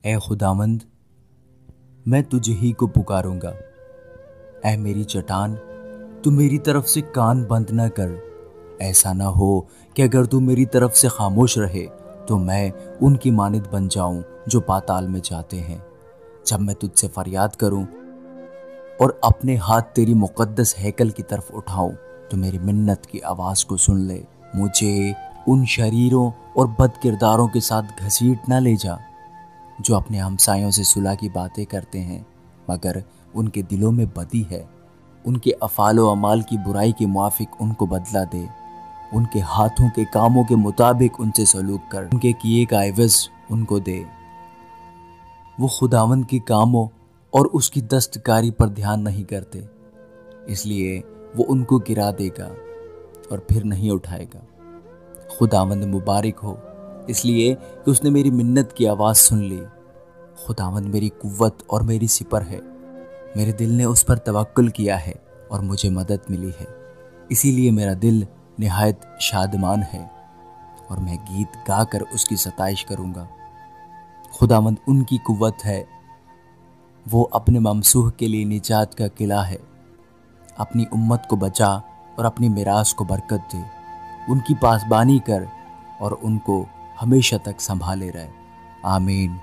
ए खुदावंद, मैं तुझे ही को पुकारूंगा। ऐ मेरी चट्टान, तू मेरी तरफ से कान बंद न कर। ऐसा ना हो कि अगर तू मेरी तरफ से खामोश रहे तो मैं उनकी मानद बन जाऊं जो पाताल में जाते हैं। जब मैं तुझसे फरियाद करूं और अपने हाथ तेरी मुकद्दस हैकल की तरफ उठाऊं तो मेरी मिन्नत की आवाज को सुन ले। मुझे उन शरीरों और बद किरदारों के साथ घसीट ना ले जा जो अपने हमसायों से सुलह की बातें करते हैं मगर उनके दिलों में बदी है। उनके अफ़ालो अमाल की बुराई के मुआफिक उनको बदला दे। उनके हाथों के कामों के मुताबिक उनसे सलूक कर उनके किए का एवज उनको दे। वो खुदावंद के कामों और उसकी दस्तकारी पर ध्यान नहीं करते, इसलिए वो उनको गिरा देगा और फिर नहीं उठाएगा। खुदावंद मुबारक हो, इसलिए कि उसने मेरी मिन्नत की आवाज़ सुन ली। खुदावंद मेरी कुव्वत और मेरी सिपर है। मेरे दिल ने उस पर तवक्कुल किया है और मुझे मदद मिली है। इसीलिए मेरा दिल निहायत शादमान है और मैं गीत गाकर उसकी सताइश करूंगा। खुदावंद उनकी कुव्वत है, वो अपने ममसूह के लिए निजात का किला है। अपनी उम्मत को बचा और अपनी मिरास को बरकत दे। उनकी पासबानी कर और उनको हमेशा तक संभाले रहे। आमीन।